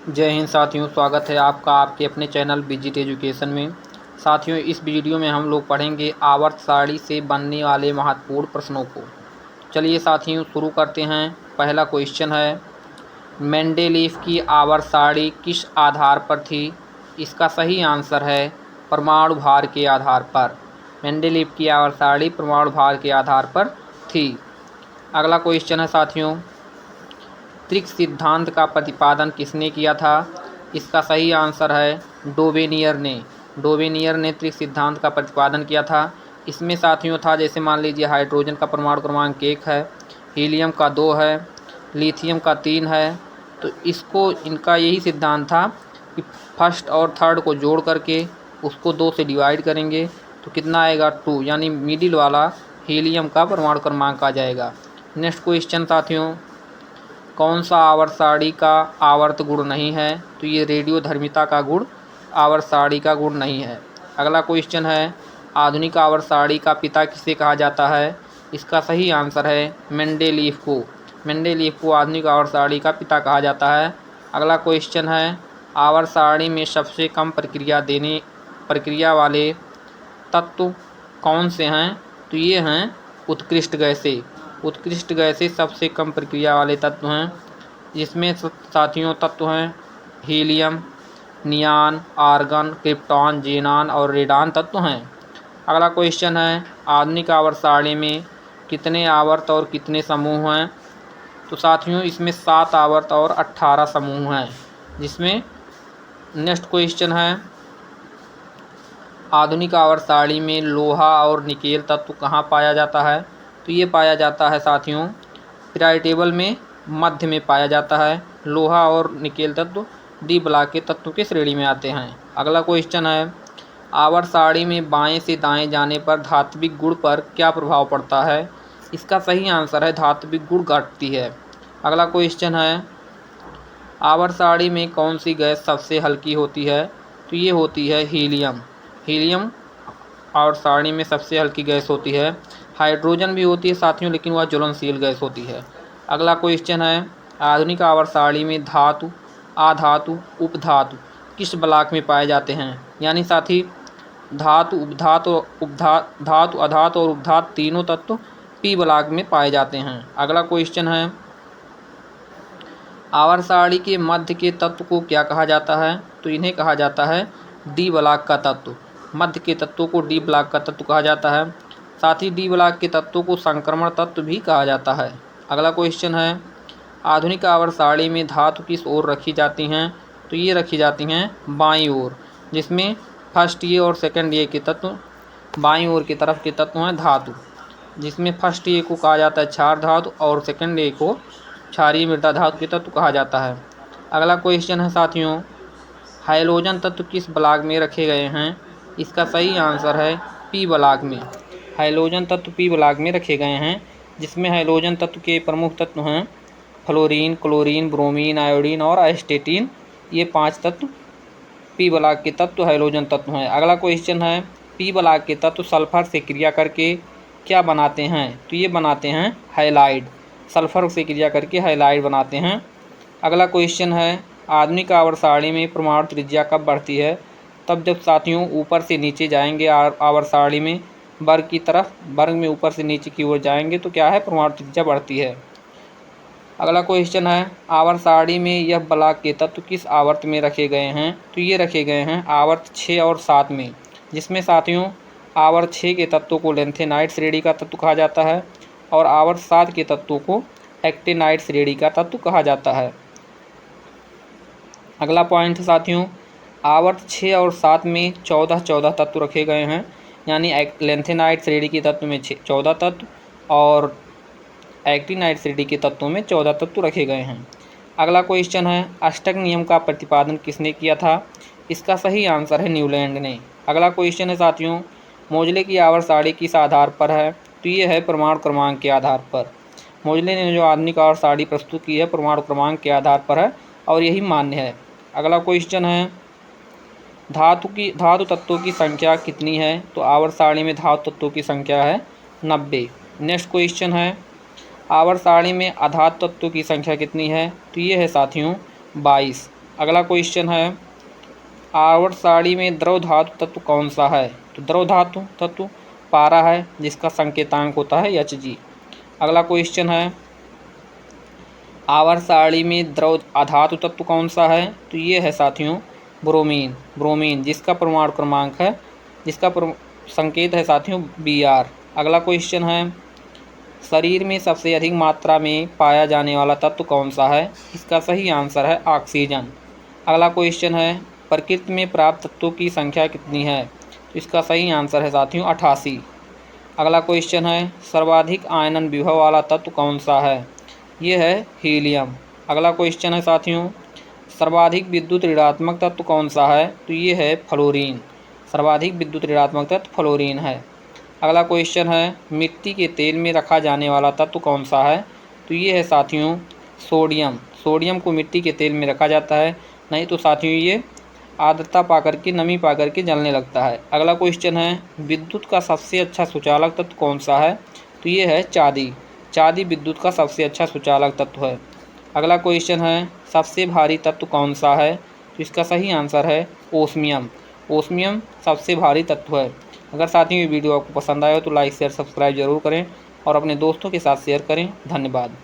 जय हिंद साथियों, स्वागत है आपका आपके अपने चैनल विजिट एजुकेशन में। साथियों, इस वीडियो में हम लोग पढ़ेंगे आवर्त सारणी से बनने वाले महत्वपूर्ण प्रश्नों को। चलिए साथियों शुरू करते हैं। पहला क्वेश्चन है, मेंडेलीव की आवर्त सारणी किस आधार पर थी? इसका सही आंसर है परमाणु भार के आधार पर। मेंडेलीव की आवर्त सारणी परमाणु भार के आधार पर थी। अगला क्वेश्चन है साथियों, त्रिक सिद्धांत का प्रतिपादन किसने किया था? इसका सही आंसर है डोबेनियर ने। डोबेनियर ने त्रिक सिद्धांत का प्रतिपादन किया था। इसमें साथियों था, जैसे मान लीजिए हाइड्रोजन का परमाणु क्रमांक 1 है, हीलियम का 2 है, लिथियम का 3 है। तो इसको इनका यही सिद्धांत था कि फर्स्ट और थर्ड को जोड़ करके उसको 2 से डिवाइड करेंगे तो कितना आएगा 2, यानी मिडिल वाला हीलियम का परमाणु क्रमांक आ जाएगा। नेक्स्ट क्वेश्चन साथियों, कौन सा आवर्त सारणी का आवर्त गुण नहीं है? तो ये रेडियोधर्मिता का गुण आवर्त सारणी का गुण नहीं है। अगला क्वेश्चन है, आधुनिक आवर्त सारणी का पिता किसे कहा जाता है? इसका सही आंसर है मेंडेलीव को। मेंडेलीव को आधुनिक आवर्त सारणी का पिता कहा जाता है। अगला क्वेश्चन है, आवर्त सारणी में सबसे कम प्रक्रिया वाले तत्व कौन से हैं? तो ये हैं उत्कृष्ट गैसें। उत्कृष्ट गैसें सबसे कम प्रक्रिया वाले तत्व हैं, जिसमें साथियों तत्व हैं हीलियम, नियान, आर्गन, क्रिप्टॉन, जेनान और रेडान तत्व हैं। अगला क्वेश्चन है, आधुनिक आवर्त सारणी में कितने आवर्त और कितने समूह हैं? तो साथियों इसमें 7 आवर्त और 18 समूह हैं। जिसमें नेक्स्ट क्वेश्चन है, आधुनिक आवर्त सारणी में लोहा और निकेल तत्व कहाँ पाया जाता है? तो ये पाया जाता है साथियों पीरियोडिक टेबल में मध्य में पाया जाता है। लोहा और निकेल तत्व डी ब्लॉक के तत्व की श्रेणी में आते हैं। अगला क्वेश्चन है, आवर्त सारणी में बाएं से दाएं जाने पर धात्विक गुण पर क्या प्रभाव पड़ता है? इसका सही आंसर है धात्विक गुण घटती है। अगला क्वेश्चन है, आवर्त सारणी में कौन सी गैस सबसे हल्की होती है? तो ये होती है हीलियम। हीलियम आवर्त सारणी में सबसे हल्की गैस होती है। हाइड्रोजन भी होती है साथियों, लेकिन वह ज्वलनशील गैस होती है। अगला क्वेश्चन है, आधुनिक आवर्त सारणी में धातु, आधातु, उपधातु किस ब्लॉक में पाए जाते हैं? यानी साथी धातु, धातु, अधातु और उपधातु तीनों तत्व पी ब्लॉक में पाए जाते हैं। अगला क्वेश्चन है, आवर्त सारणी के मध्य के तत्व को क्या कहा जाता है? तो इन्हें कहा जाता है डी ब्लॉक का तत्व। मध्य के तत्वों को डी ब्लॉक का तत्व कहा जाता है। साथ ही डी ब्लॉक के तत्वों को संक्रमण तत्व भी कहा जाता है। अगला क्वेश्चन है, आधुनिक आवर्त सारणी में धातु किस ओर रखी जाती हैं? तो ये रखी जाती हैं बाईं ओर, जिसमें फर्स्ट ए और सेकंड ए के तत्व बाईं ओर की तरफ के तत्व हैं धातु, जिसमें फर्स्ट ए को कहा जाता है क्षार धातु और सेकंड ए को क्षारीय मृदा धातु के तत्व कहा जाता है। अगला क्वेश्चन है साथियों, हाइड्रोजन तत्व किस ब्लॉक में रखे गए हैं? इसका सही आंसर है पी ब्लॉक में। हाइड्रोजन तत्व पी ब्लॉक में रखे गए हैं, जिसमें हाइड्रोजन तत्व के प्रमुख तत्व हैं फ्लोरीन, क्लोरीन, ब्रोमीन, आयोडीन और एस्टेटीन। ये 5 तत्व पी ब्लॉक के तत्व हाइड्रोजन तत्व हैं। अगला क्वेश्चन है, पी ब्लॉक के तत्व सल्फर से क्रिया करके क्या बनाते हैं? तो ये बनाते हैं हाइलाइड। सल्फर से क्रिया करके हाइलाइड बनाते हैं। अगला क्वेश्चन है, आधुनिक आवर्त सारणी में परमाणु त्रिज्या कब बढ़ती है? तब जब साथियों ऊपर से नीचे जाएंगे आवर्त सारणी में वर्ग की तरफ, वर्ग में ऊपर से नीचे की ओर जाएंगे तो क्या है परमाणु त्रिज्या बढ़ती है। अगला क्वेश्चन है, आवर्त सारणी में यह ब्लॉक के तत्व किस आवर्त में रखे गए हैं? तो ये रखे गए हैं आवर्त 6 और 7 में, जिसमें साथियों आवर्त 6 के तत्वों को लेंथेनाइट श्रेणी का तत्व कहा जाता है और आवर्त 7 के तत्वों को एक्टिनाइट श्रेणी का तत्व कहा जाता है। अगला पॉइंट है साथियों, आवर्त 6 और 7 में 14 तत्व रखे गए हैं, यानी लेंथेनाइट श्रेणी के तत्व में 14 तत्व और एक्टिनाइट श्रेणी के तत्वों में 14 तत्व रखे गए हैं। अगला क्वेश्चन है, अष्टक नियम का प्रतिपादन किसने किया था? इसका सही आंसर है न्यूलैंड ने। अगला क्वेश्चन है साथियों, मोजले की आवर्त सारणी किस आधार पर है? तो ये है परमाणु क्रमांक के आधार पर। मोजले ने जो आधुनिक आवर्त सारणी प्रस्तुत की है परमाणु क्रमांक के आधार पर है और यही मान्य है। अगला क्वेश्चन है, धातु तत्वों की संख्या कितनी है? तो आवर्त सारणी में धातु तत्वों की संख्या है 90। नेक्स्ट क्वेश्चन है, आवर्त सारणी में अधातु तत्वों की संख्या कितनी है? तो ये है साथियों 22। अगला क्वेश्चन है, आवर्त सारणी में द्रव धातु तत्व कौन सा है? तो द्रव धातु तत्व पारा है, जिसका संकेतांक होता है Hg। अगला क्वेश्चन है, आवर्त सारणी में द्रव अधातु तत्व कौन सा है? तो ये है साथियों ब्रोमीन, जिसका परमाणु क्रमांक है, जिसका संकेत है साथियों Br। अगला क्वेश्चन है, शरीर में सबसे अधिक मात्रा में पाया जाने वाला तत्व कौन सा है? इसका सही आंसर है ऑक्सीजन। अगला क्वेश्चन है, प्रकृति में प्राप्त तत्वों की संख्या कितनी है? तो इसका सही आंसर है साथियों 88। अगला क्वेश्चन है, सर्वाधिक आयनन विभव वाला तत्व कौन सा है? ये है हीलियम। अगला क्वेश्चन है साथियों, सर्वाधिक विद्युत ऋणात्मक तत्व कौन सा है? तो ये है फ्लोरीन। सर्वाधिक विद्युत ऋणात्मक तत्व फ्लोरीन है। अगला क्वेश्चन है, मिट्टी के तेल में रखा जाने वाला तत्व कौन सा है? तो ये है साथियों सोडियम। सोडियम को मिट्टी के तेल में रखा जाता है, नहीं तो साथियों ये आर्द्रता पाकर के, नमी पाकर के जलने लगता है। अगला क्वेश्चन है, विद्युत का सबसे अच्छा सुचालक तत्व कौन सा है? तो ये है चांदी। चांदी विद्युत का सबसे अच्छा सुचालक तत्व है। अगला क्वेश्चन है, सबसे भारी तत्व कौन सा है? तो इसका सही आंसर है ओस्मियम। ओस्मियम सबसे भारी तत्व है। अगर साथियों ये वीडियो आपको पसंद आया हो तो लाइक शेयर सब्सक्राइब जरूर करें और अपने दोस्तों के साथ शेयर करें। धन्यवाद।